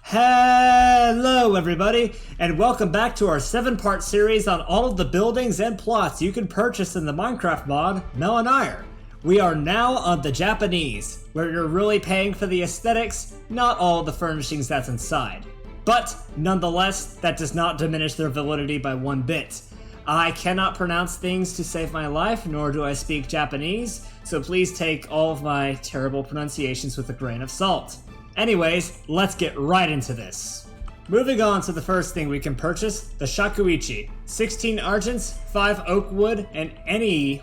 Hello everybody, and welcome back to our 7-part series on all of the buildings and plots you can purchase in the Minecraft mod, Millenaire. We are now on the Japanese, where you're really paying for the aesthetics, not all of the furnishings that's inside. But, nonetheless, that does not diminish their validity by one bit. I cannot pronounce things to save my life, nor do I speak Japanese, so please take all of my terrible pronunciations with a grain of salt. Anyways, let's get right into this. Moving on to the first thing we can purchase, the shakuichi. 16 argents, 5 oak wood, and any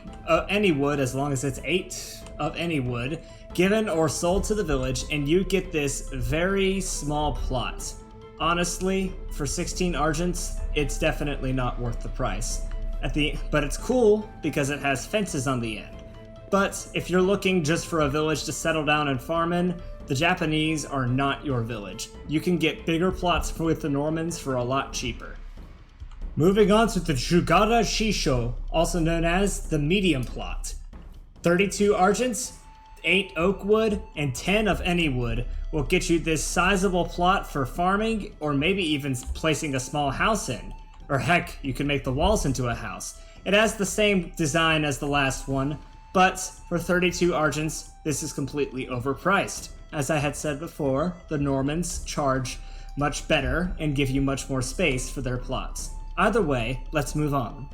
wood as long as it's 8 of any wood, given or sold to the village, and you get this very small plot. Honestly, for 16 argents, it's definitely not worth the price. But it's cool because it has fences on the end. But if you're looking just for a village to settle down and farm in, the Japanese are not your village. You can get bigger plots with the Normans for a lot cheaper. Moving on to the Jugara Shisho, also known as the medium plot. 32 argents, 8 oak wood, and 10 of any wood will get you this sizable plot for farming, or maybe even placing a small house in. Or heck, you can make the walls into a house. It has the same design as the last one, but for 32 argents, this is completely overpriced. As I had said before, the Normans charge much better and give you much more space for their plots. Either way, let's move on.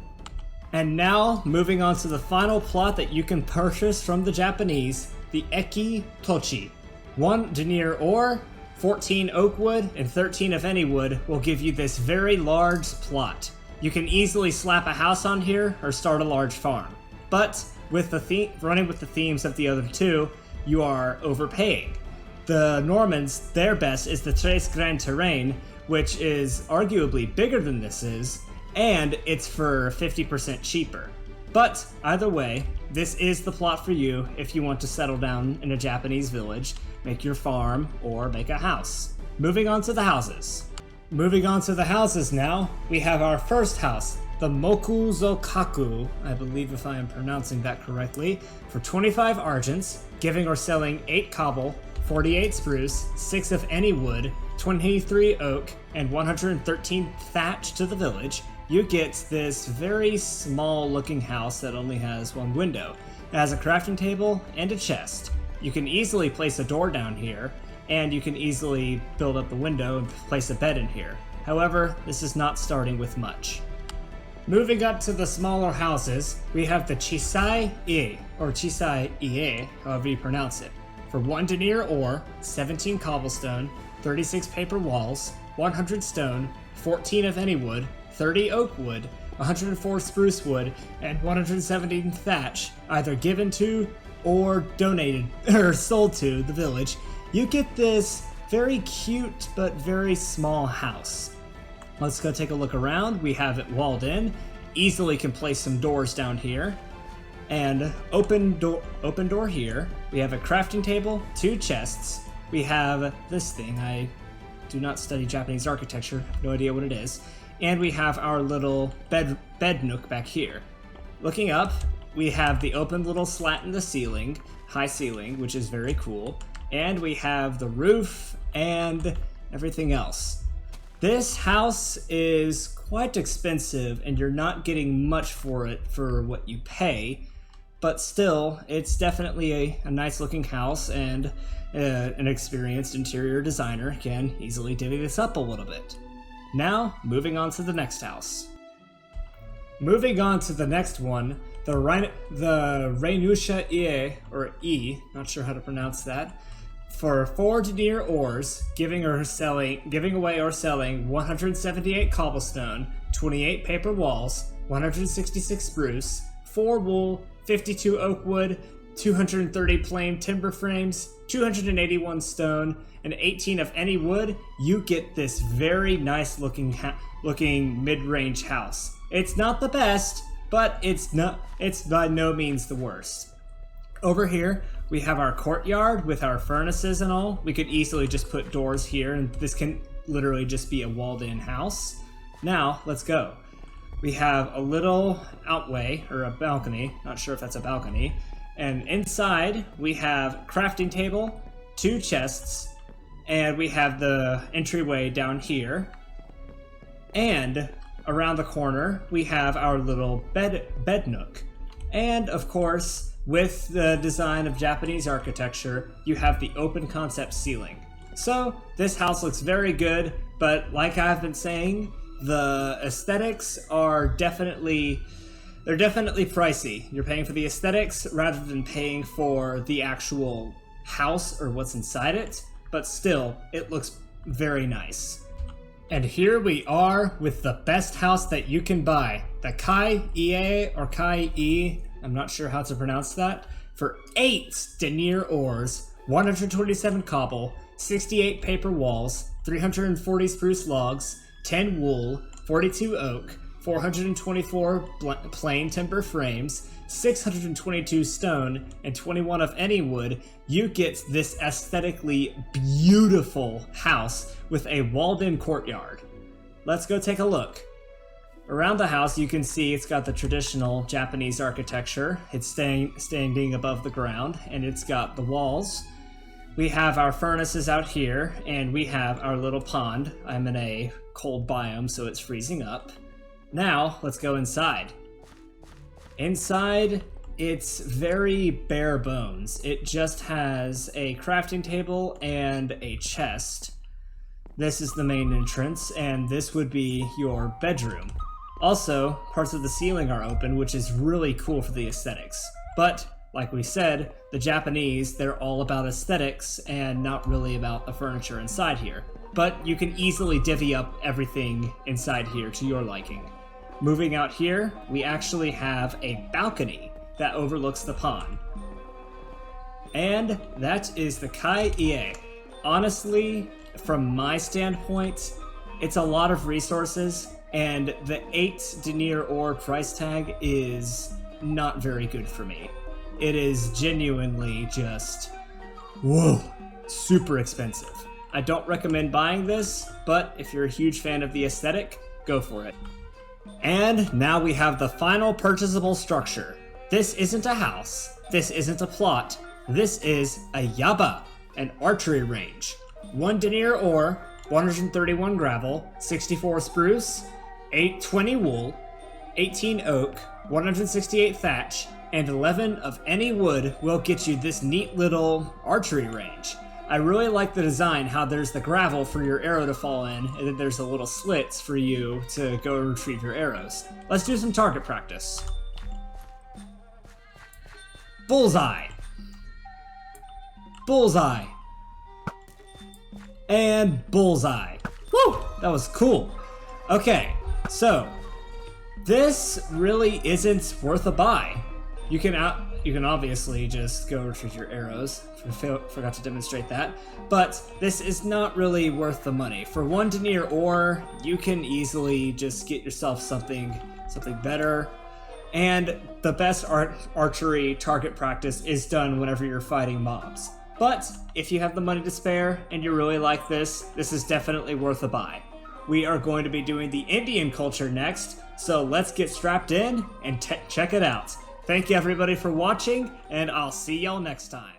And now, moving on to the final plot that you can purchase from the Japanese, the Eki Tochi. 1 denier ore, 14 oak wood, and 13 of any wood will give you this very large plot. You can easily slap a house on here or start a large farm. But with running with the themes of the other two, you are overpaying. The Normans, their best is the Tres Grand Terrain, which is arguably bigger than this is, and it's for 50% cheaper. But either way, this is the plot for you if you want to settle down in a Japanese village, make your farm, or make a house. Moving on to the houses. Moving on to the houses now, we have our first house, the Mokuzokaku, I believe if I am pronouncing that correctly, for 25 argents, giving or selling 8 cobble, 48 spruce, 6 of any wood, 23 oak, and 113 thatch to the village. You get this very small looking house that only has one window. It has a crafting table and a chest. You can easily place a door down here, and you can easily build up the window and place a bed in here. However, this is not starting with much. Moving up to the smaller houses, we have the Chisai-ie, or Chisai-ie, however you pronounce it. For 1 denier ore, 17 cobblestone, 36 paper walls, 100 stone, 14 of any wood, 30 oak wood, 104 spruce wood, and 117 thatch, either given to or donated or sold to the village, you get this very cute but very small house. Let's go take a look around. We have it walled in. Easily can place some doors down here. And open door here. We have a crafting table, 2 chests. We have this thing. I do not study Japanese architecture, no idea what it is. And we have our little bed nook back here. Looking up, we have the open little slat in the ceiling, high ceiling, which is very cool. And we have the roof and everything else. This house is quite expensive and you're not getting much for it for what you pay. But still, it's definitely a nice looking house, and an experienced interior designer can easily divvy this up a little bit. Now, moving on to the next house. Moving on to the next one, the Reinusha-ie, or E, not sure how to pronounce that, for 4 denier ores, giving away or selling 178 cobblestone, 28 paper walls, 166 spruce, 4 wool, 52 oak wood, 230 plain timber frames, 281 stone, and 18 of any wood, you get this very nice looking mid-range house. It's not the best, but it's by no means the worst. Over here, we have our courtyard with our furnaces and all. We could easily just put doors here, and this can literally just be a walled-in house. Now, let's go. We have a little outway, or a balcony, not sure if that's a balcony, and inside we have crafting table, 2 chests, And we have the entryway down here. And around the corner, we have our little bed nook. And of course, with the design of Japanese architecture, you have the open concept ceiling. So this house looks very good, but like I've been saying, the aesthetics are definitely pricey. You're paying for the aesthetics rather than paying for the actual house or what's inside it, but still, it looks very nice. And here we are with the best house that you can buy, the Kai-ie or Kai-e, I'm not sure how to pronounce that, for 8 denier ores, 127 cobble, 68 paper walls, 340 spruce logs, 10 wool, 42 oak, 424 plain timber frames, 622 stone, and 21 of any wood, you get this aesthetically beautiful house with a walled-in courtyard. Let's go take a look. Around the house, you can see it's got the traditional Japanese architecture. It's standing above the ground, and it's got the walls. We have our furnaces out here, and we have our little pond. I'm in a cold biome, so it's freezing up. Now, let's go inside. Inside, it's very bare bones. It just has a crafting table and a chest. This is the main entrance, and this would be your bedroom. Also, parts of the ceiling are open, which is really cool for the aesthetics. But, like we said, the Japanese, they're all about aesthetics and not really about the furniture inside here. But you can easily divvy up everything inside here to your liking. Moving out here, we actually have a balcony that overlooks the pond. And that is the Kai-ie. Honestly, from my standpoint, it's a lot of resources, and the 8 denier ore price tag is not very good for me. It is genuinely just, whoa, super expensive. I don't recommend buying this, but if you're a huge fan of the aesthetic, go for it. And now we have the final purchasable structure. This isn't a house, this isn't a plot, this is a yaba, an archery range. 1 denier ore, 131 gravel, 64 spruce, 820 wool, 18 oak, 168 thatch, and 11 of any wood will get you this neat little archery range. I really like the design, how there's the gravel for your arrow to fall in, and then there's the little slits for you to go retrieve your arrows. Let's do some target practice. Bullseye. Bullseye. And bullseye. Woo! That was cool. Okay, so this really isn't worth a buy. You can obviously just go retrieve your arrows. Forgot to demonstrate that. But this is not really worth the money. For 1 denier ore, you can easily just get yourself something better. And the best archery target practice is done whenever you're fighting mobs. But if you have the money to spare and you really like this, this is definitely worth a buy. We are going to be doing the Indian culture next, so let's get strapped in and check it out. Thank you everybody for watching, and I'll see y'all next time.